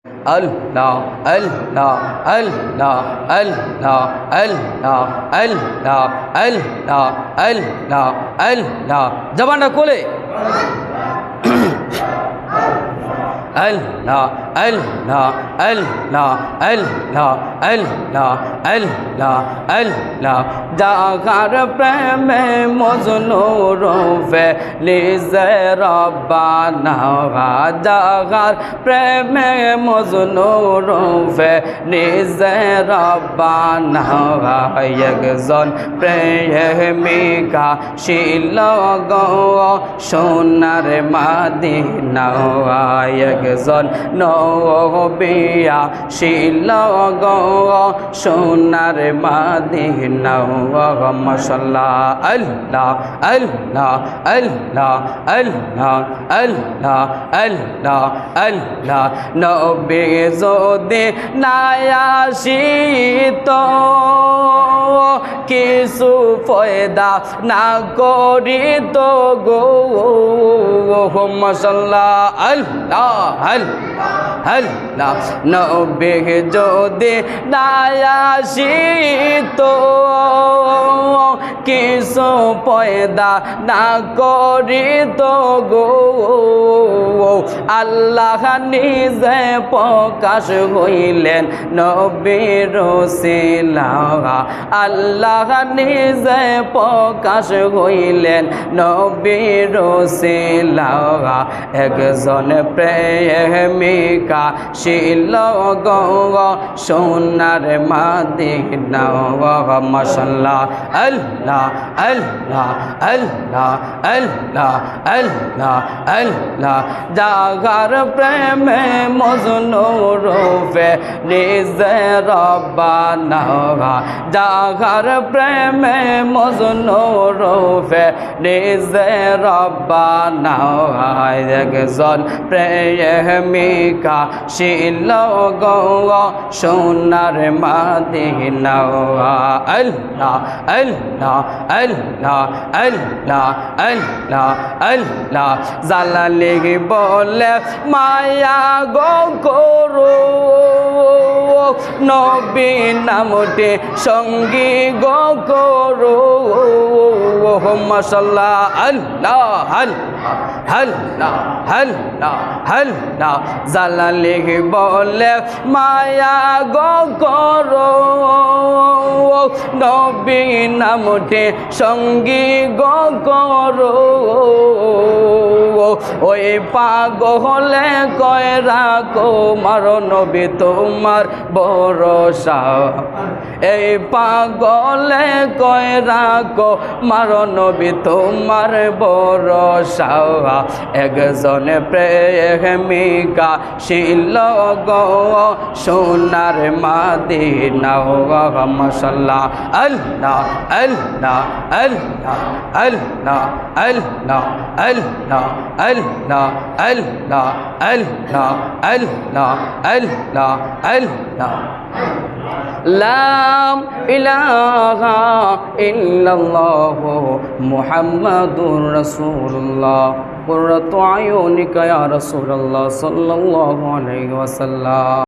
আল্লাহ আল্লাহ আল্লাহ আল্লাহ আল্লাহ আল্লাহ আল্লাহ আল্লাহ আল্লাহ জবানটা কোলে আল্লাহ আল্লাহ আল্লাহ আল্লাহ আল্লাহ আল্লাহ আল্লাহ যাহার প্রেমে মজনু রূপে লিজে রব্বানা যাহার প্রেমে মজনু রূপে লিজে রব্বানা একজন প্রেমিকা ছিল গো সোনার মদিনা একজন নবিয়া ছিল গো সোনার মদিনা মাশাআল্লাহ আল্লাহ আল্লাহ আল্লাহ আল্লাহ আল্লাহ আল্লাহ আল্লাহ নবী যদি না আসিত কিছু ফয়দা না করিত গো মাশাআল্লাহ আল্লাহ আল্লাহ নবী যদি না আসিত কিছু পয়দা না করিত গো আল্লাহ নিজে প্রকাশ হইলেন নবীর ওসিলা আল্লাহ নিজে প্রকাশ হইলেন নবীর ওসিলা একজন প্রেমিকা ছিল গো সোনার মদিনা মাশাআল্লাহ আল্লাহ আল্লাহ আল্লাহ আল্লাহ আল্লাহ আল্লাহ যাহার প্রেমে মজনু রূপে নিজে রব্বানা যাহার প্রেমে মজনু রূপে নিজে রব্বানা একজন প্রেমিকা ছিল গো সোনার মদিনা আল্লাহ আল্লাহ আল্লাহ আল্লাহ আল্লাহ আল্লাহ জালালি বলে মায়া গো করো নবী নামটি সঙ্গী গো করো মাশাআল্লাহ আল্লাহ আল্লাহ আল্লাহ আল্লাহ জালালি বলে মায়া গো করো নবী নামটি সঙ্গী গো করো ওই পাগলে কয় রাখো মারো নবী তোমার ভরসা এই পাগলে কয় রাখো মারো নবী তোমার ভরসা একজন প্রেমিকা ছিল গো সোনার মদিনা মাশাআল্লাহ আল্লাহ আল্লাহ আল্লাহ আল্লাহ আল্লাহ আল্লাহ আল্লাহ আল্লাহ আল্লাহ আল্লাহ আল্লাহ আল্লাহ লা ইলাহা ইল্লাল্লাহ মুহাম্মাদুর রাসূলুল্লাহ কুররাতু আয়ুনিকা ইয়া রাসূলুল্লাহ সাল্লাল্লাহু আলাইহি ওয়াসাল্লাম।